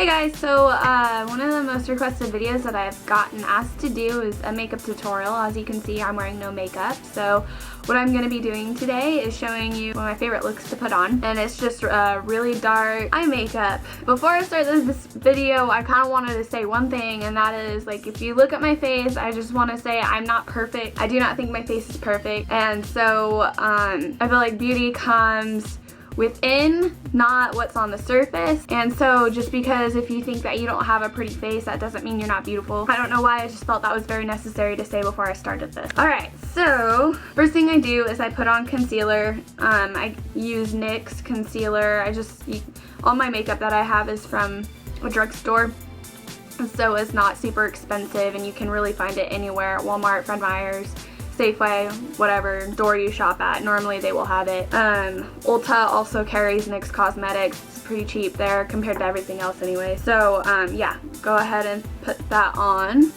Hey guys, so one of the most requested videos that I've gotten asked to do is a makeup tutorial. As you can see, I'm wearing no makeup. So what I'm going to be doing today is showing you one of my favorite looks to put on. And it's just really dark eye makeup. Before I start this video, I kind of wanted to say one thing, and that is, like, if you look at my face, I just want to say I'm not perfect. I do not think my face is perfect. And so I feel like beauty comes within, not what's on the surface. And so just because if you think that you don't have a pretty face, that doesn't mean you're not beautiful. I don't know why, I just felt that was very necessary to say before I started this. Alright, so first thing I do is I put on concealer. I use NYX concealer. All my makeup that I have is from a drugstore, so it's not super expensive, and you can really find it anywhere at Walmart, Fred Meyer's, Safeway, whatever store you shop at. Normally they will have it. Ulta also carries NYX Cosmetics. It's pretty cheap there compared to everything else anyway. So yeah, go ahead and put that on.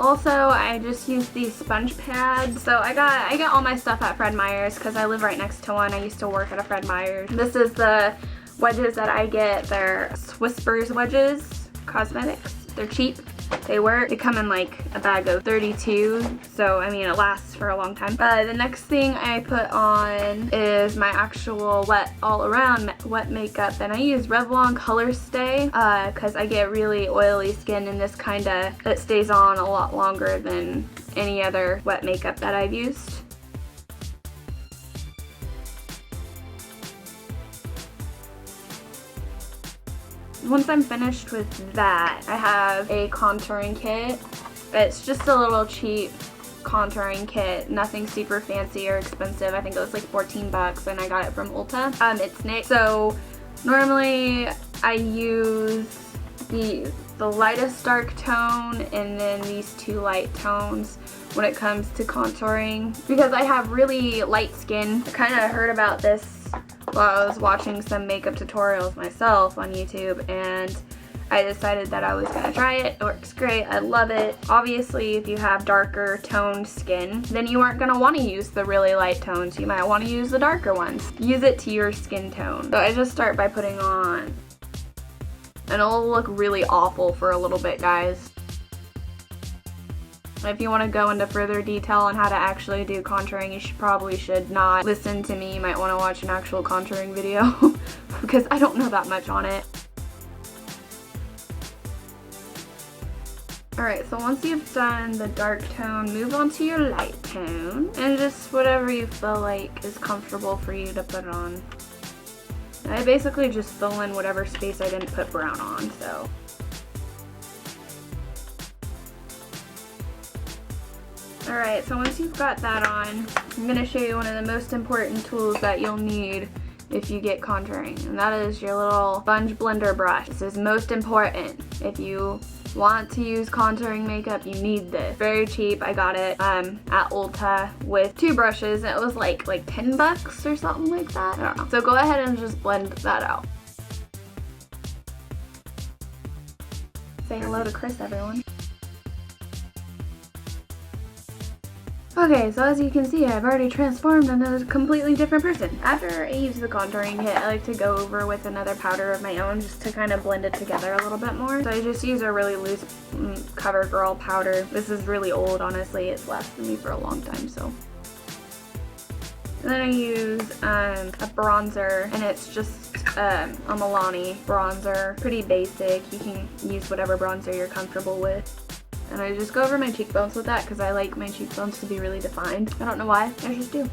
Also, I just use these sponge pads. So I get all my stuff at Fred Meyer's because I live right next to one. I used to work at a Fred Meyer's. This is the wedges that I get. They're Whispers wedges. Cosmetics. They're cheap. They work. They come in like a bag of 32, so I mean it lasts for a long time. The next thing I put on is my actual wet all around wet makeup, and I use Revlon Color Stay because I get really oily skin, and this it stays on a lot longer than any other wet makeup that I've used. Once I'm finished with that, I have a contouring kit. It's just a little cheap contouring kit, nothing super fancy or expensive. I think it was like 14 bucks, and I got it from Ulta. It's NYX. So normally I use the lightest dark tone and then these two light tones when it comes to contouring, because I have really light skin. I kind of heard about this while I was watching some makeup tutorials myself on YouTube, and I decided that I was gonna try it. It works great. I love it. Obviously, if you have darker toned skin, then you aren't gonna want to use the really light tones. You might want to use the darker ones. Use it to your skin tone. So I just start by putting on, and it'll look really awful for a little bit, guys. If you want to go into further detail on how to actually do contouring, you probably should not listen to me. You might want to watch an actual contouring video because I don't know that much on it. Alright, so once you've done the dark tone, move on to your light tone, and just whatever you feel like is comfortable for you to put on. I basically just fill in whatever space I didn't put brown on, so. Alright, so once you've got that on, I'm going to show you one of the most important tools that you'll need if you get contouring, and that is your little sponge blender brush. This is most important. If you want to use contouring makeup, you need this. Very cheap. I got it at Ulta with two brushes, and it was like 10 bucks or something like that. I don't know. So go ahead and just blend that out. Say hello to Chris, everyone. Okay, so as you can see, I've already transformed into a completely different person. After I use the contouring kit, I like to go over with another powder of my own just to kind of blend it together a little bit more. So I just use a really loose CoverGirl powder. This is really old, honestly. It's lasted me for a long time, so. And then I use a bronzer, and it's just a Milani bronzer. Pretty basic. You can use whatever bronzer you're comfortable with. And I just go over my cheekbones with that because I like my cheekbones to be really defined. I don't know why, I just do.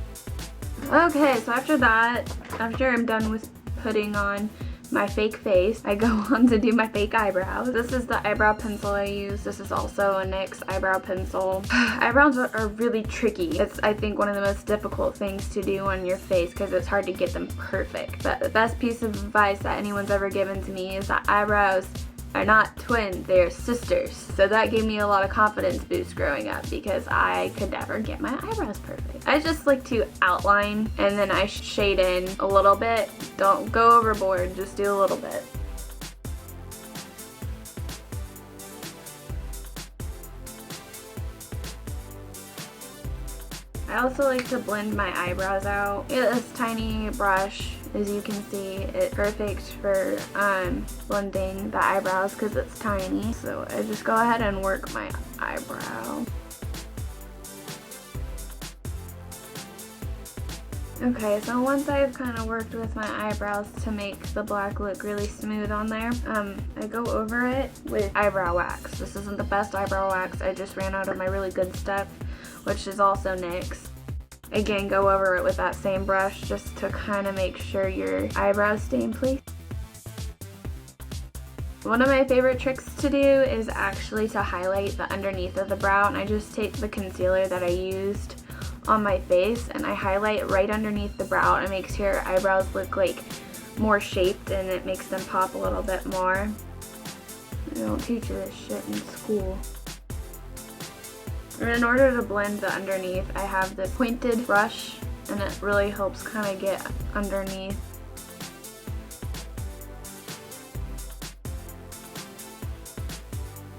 Okay, so after that, after I'm done with putting on my fake face, I go on to do my fake eyebrows. This is the eyebrow pencil I use. This is also a NYX eyebrow pencil. Eyebrows are really tricky. It's, I think, one of the most difficult things to do on your face because it's hard to get them perfect. But the best piece of advice that anyone's ever given to me is that eyebrows are not twins, they're sisters. So that gave me a lot of confidence boost growing up because I could never get my eyebrows perfect. I just like to outline and then I shade in a little bit. Don't go overboard, just do a little bit. I also like to blend my eyebrows out. This tiny brush, as you can see, it's perfect for blending the eyebrows because it's tiny. So I just go ahead and work my eyebrow. Okay, so once I've kind of worked with my eyebrows to make the black look really smooth on there, I go over it with eyebrow wax. This isn't the best eyebrow wax, I just ran out of my really good stuff, which is also NYX. Again, go over it with that same brush just to kind of make sure your eyebrows stay in place. One of my favorite tricks to do is actually to highlight the underneath of the brow, and I just take the concealer that I used on my face and I highlight right underneath the brow. It makes your eyebrows look like more shaped and it makes them pop a little bit more. They don't teach you this shit in school. And in order to blend the underneath, I have this pointed brush and it really helps kind of get underneath.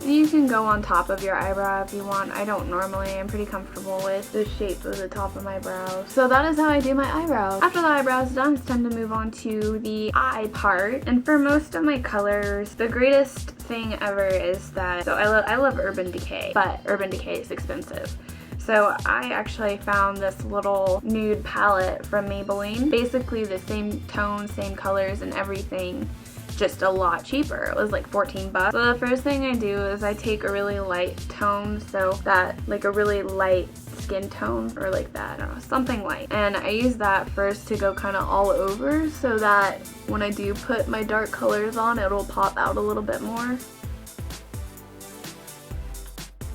You can go on top of your eyebrow if you want. I don't normally. I'm pretty comfortable with the shape of the top of my brows. So that is how I do my eyebrows. After the eyebrows done, it's time to move on to the eye part. And for most of my colors, the greatest thing ever is that, so I love Urban Decay, but Urban Decay is expensive. So I actually found this little nude palette from Maybelline. Basically the same tone, same colors and everything, just a lot cheaper. It was like 14 bucks. So the first thing I do is I take a really light tone, so that like a really light skin tone or like that, I don't know, something light. And I use that first to go kind of all over so that when I do put my dark colors on, it'll pop out a little bit more.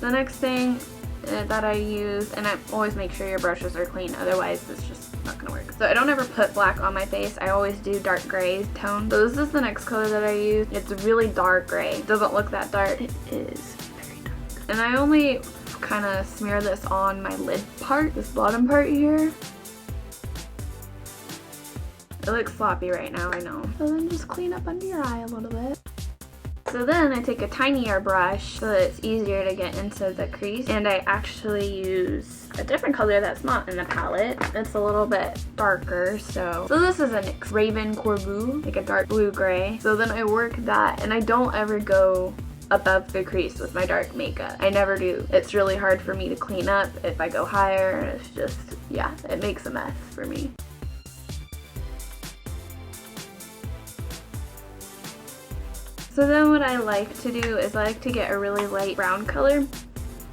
The next thing that I use, and I always make sure your brushes are clean, otherwise it's just not gonna work. So I don't ever put black on my face. I always do dark gray tone. So this is the next color that I use. It's really dark gray. It doesn't look that dark. It is very dark. And I only kind of smear this on my lid part, this bottom part here. It looks sloppy right now, I know. So then just clean up under your eye a little bit. So then I take a tinier brush so that it's easier to get into the crease, and I actually use a different color that's not in the palette. It's a little bit darker, so this is a NYX Raven Corbeau, like a dark blue gray. So then I work that, and I don't ever go above the crease with my dark makeup. I never do. It's really hard for me to clean up if I go higher. It's just, yeah, it makes a mess for me. So then what I like to do is I like to get a really light brown color.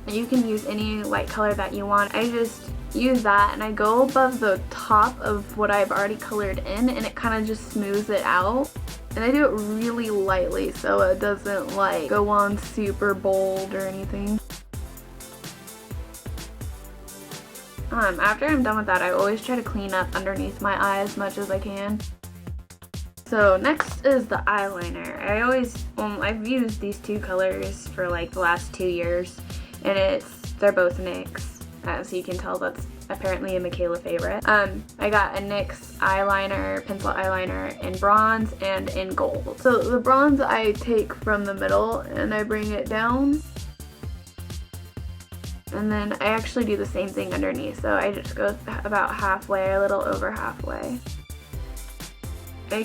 You can use any light color that you want. I just use that and I go above the top of what I've already colored in, and it kind of just smooths it out. And I do it really lightly so it doesn't like go on super bold or anything. After I'm done with that, I always try to clean up underneath my eye as much as I can. So next is the eyeliner. I've used these two colors for like the last 2 years, and they're both NYX. As you can tell, that's apparently a Michala favorite. I got a NYX eyeliner, pencil eyeliner in bronze and in gold. So the bronze I take from the middle and I bring it down. And then I actually do the same thing underneath. So I just go about halfway, a little over halfway.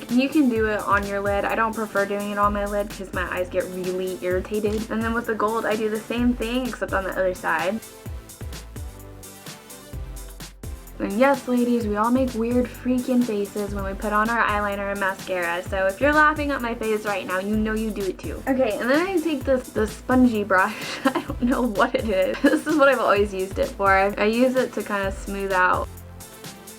You can do it on your lid. I don't prefer doing it on my lid because my eyes get really irritated. And then with the gold, I do the same thing except on the other side. And yes, ladies, we all make weird freaking faces when we put on our eyeliner and mascara. So if you're laughing at my face right now, you know you do it too. Okay, and then I take this spongy brush. I don't know what it is. This is what I've always used it for. I use it to kind of smooth out.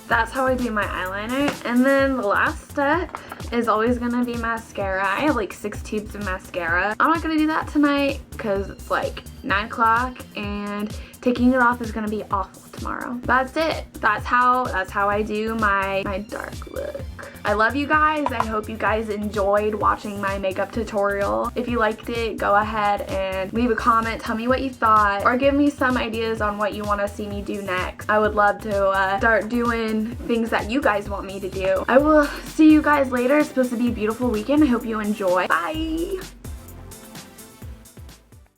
That's how I do my eyeliner. And then the last step is always gonna be mascara. I have like 6 tubes of mascara. I'm not gonna do that tonight because it's like 9 o'clock and taking it off is gonna be awful tomorrow. That's it. That's how I do my dark look. I love you guys. I hope you guys enjoyed watching my makeup tutorial. If you liked it, go ahead and leave a comment. Tell me what you thought, or give me some ideas on what you want to see me do next. I would love to start doing things that you guys want me to do. I will see you guys later. It's supposed to be a beautiful weekend. I hope you enjoy. Bye!